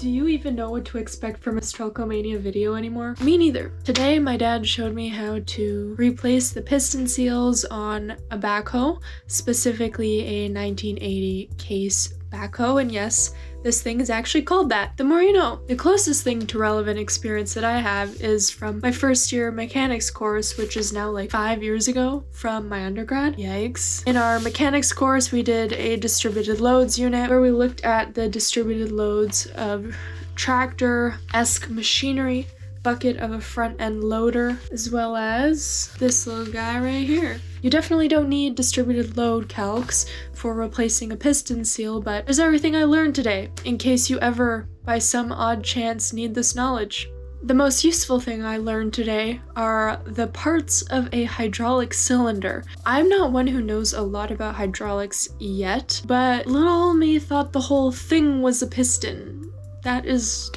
Do you even know what to expect from a Strelkomania video anymore? Me neither. Today my dad showed me how to replace the piston seals on a backhoe, specifically a 1980 case backhoe, and yes, this thing is actually called that. The more you know. The closest thing to relevant experience that I have is from my first year mechanics course, which is now like 5 years ago from my undergrad. Yikes. In our mechanics course, we did a distributed loads unit where we looked at the distributed loads of tractor-esque machinery, bucket of a front-end loader, as well as this little guy right here. You definitely don't need distributed load calcs for replacing a piston seal, but there's everything I learned today, in case you ever, by some odd chance, need this knowledge. The most useful thing I learned today are the parts of a hydraulic cylinder. I'm not one who knows a lot about hydraulics yet, but little old me thought the whole thing was a piston. That is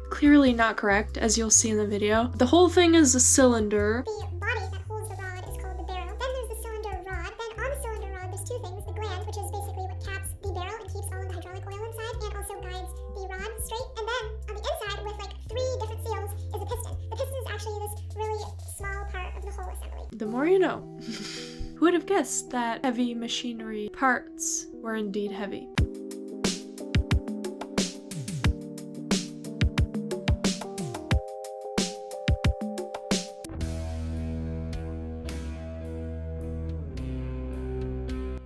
clearly not correct, as you'll see in the video. The whole thing is a cylinder. The body that holds the rod is called the barrel. Then there's the cylinder rod. Then on the cylinder rod, there's two things. The gland, which is basically what caps the barrel and keeps all of the hydraulic oil inside, and also guides the rod straight. And then on the inside, with like 3 different seals, is a piston. The piston is actually this really small part of the whole assembly. The more you know. Who would have guessed that heavy machinery parts were indeed heavy?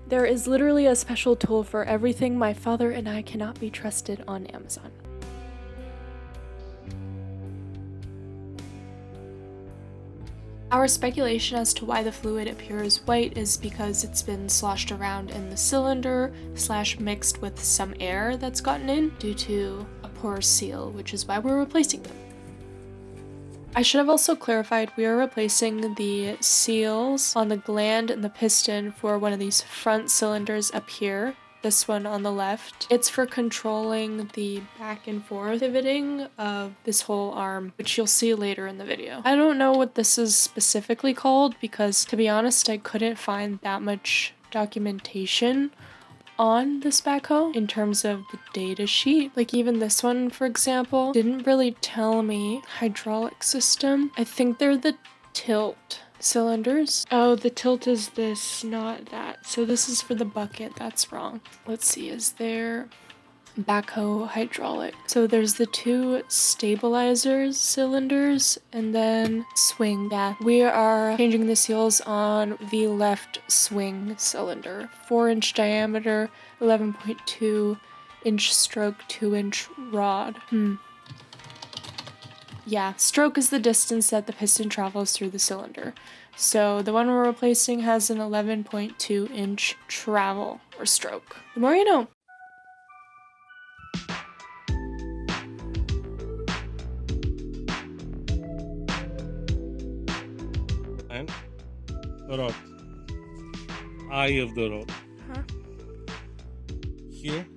There is literally a special tool for everything. My father and I cannot be trusted on Amazon. Our speculation as to why the fluid appears white is because it's been sloshed around in the cylinder / mixed with some air that's gotten in due to a poor seal, which is why we're replacing them. I should have also clarified we are replacing the seals on the gland and the piston for one of these front cylinders up here, this one on the left. It's for controlling the back and forth pivoting of this whole arm, which you'll see later in the video. I don't know what this is specifically called because, to be honest, I couldn't find that much documentation on this backhoe in terms of the data sheet. Like even this one, for example, didn't really tell me hydraulic system. I think they're the tilt cylinders. Oh, the tilt is this, not that. So this is for the bucket. That's wrong. Let's see, is there backhoe hydraulic? So there's the 2 stabilizers cylinders and then swing. Yeah, we are changing the seals on the left swing cylinder. 4-inch diameter, 11.2 inch stroke, 2-inch rod. Yeah, stroke is the distance that the piston travels through the cylinder. So the one we're replacing has an 11.2 inch travel or stroke. The more you know. And the rod. Eye of the rod. Here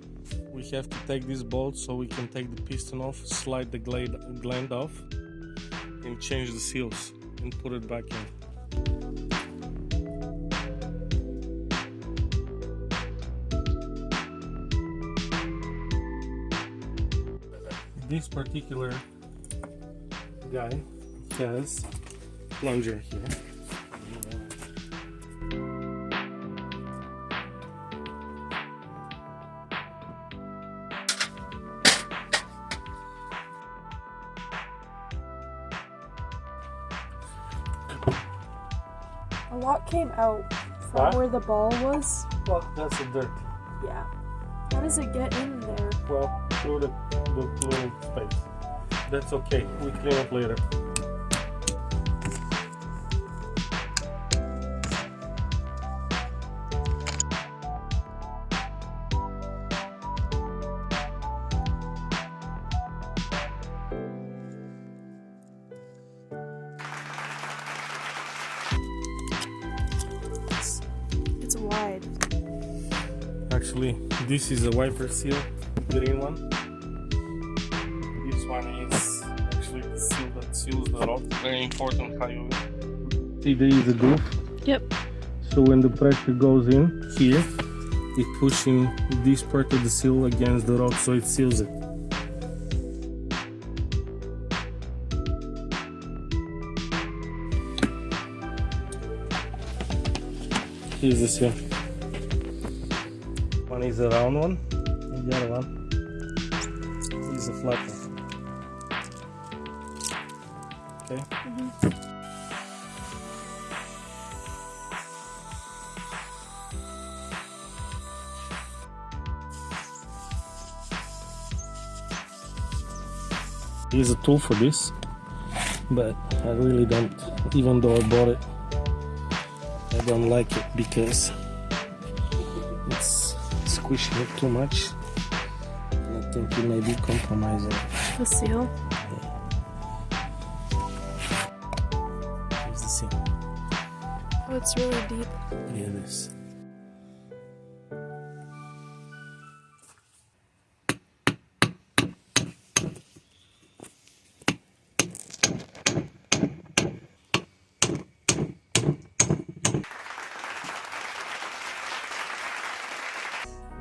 we have to take this bolt so we can take the piston off, slide the gland off, and change the seals and put it back in. This particular guy has plunger here. A lot came out from where the ball was. Well, that's the dirt. Yeah. How does it get in there? Well, through the little space. That's okay. We clean it later. It's wide. Actually, this is a wiper seal, green one. This one is actually the seal that seals the rod. Very important how you see there is a groove. Yep. So when the pressure goes in here, it's pushing this part of the seal against the rod, so it seals it. Here's the seal. One is a round one, and the other one is a flat one. Okay. Here's a tool for this, but I really don't, even though I bought it, I don't like it because it's squishing it too much. And I think it may be compromising. The seal. Here's the seal. Oh, it's really deep. Yeah, it is.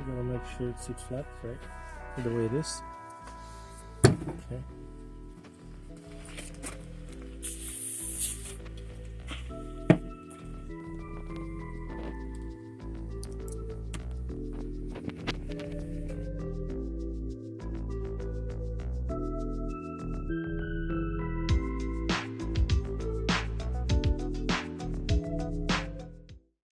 We're gonna make sure it sits flat, right? The way it is. Okay.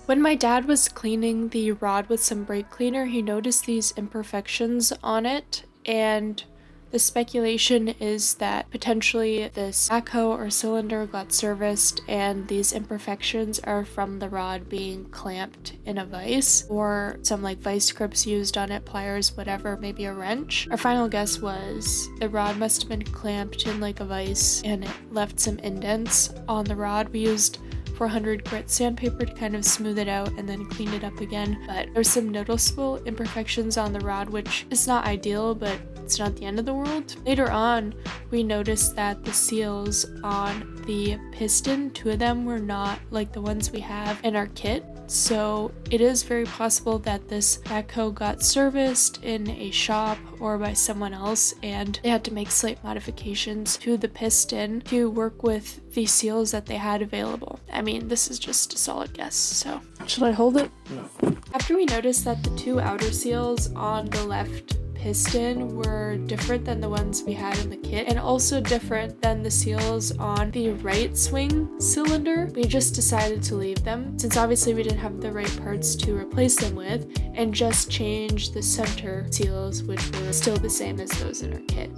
When my dad was cleaning the rod with some brake cleaner, he noticed these imperfections on it, and the speculation is that potentially this backhoe or cylinder got serviced and these imperfections are from the rod being clamped in a vise, or some like vice grips used on it, pliers, whatever, maybe a wrench. Our final guess was the rod must have been clamped in like a vise and it left some indents on the rod. We used 400 grit sandpaper to kind of smooth it out and then clean it up again, but there's some noticeable imperfections on the rod, which is not ideal, but it's not the end of the world. Later on, we noticed that the seals on the piston, 2 of them were not like the ones we have in our kit. So it is very possible that this backhoe got serviced in a shop or by someone else, and they had to make slight modifications to the piston to work with the seals that they had available. I mean, this is just a solid guess, so. Should I hold it? No. After we noticed that the 2 outer seals on the left piston were different than the ones we had in the kit, and also different than the seals on the right swing cylinder, we just decided to leave them, since obviously we didn't have the right parts to replace them with, and just change the center seals, which were still the same as those in our kit.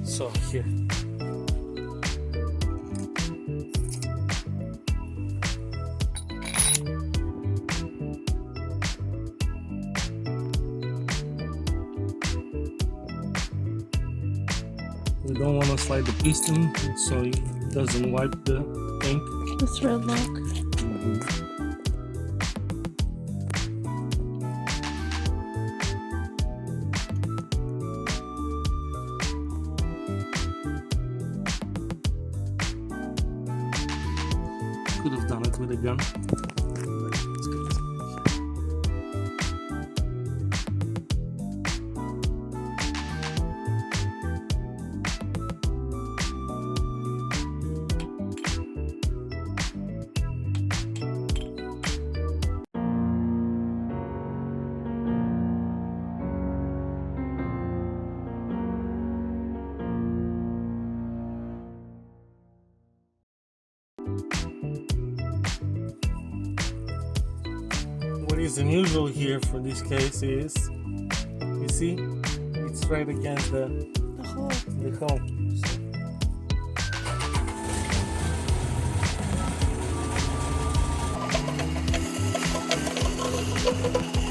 So here. We don't want to slide the piston so it doesn't wipe the paint. The thread lock. Could have done it with a gun. What is unusual here for this case is, you see, it's right against the hole. So.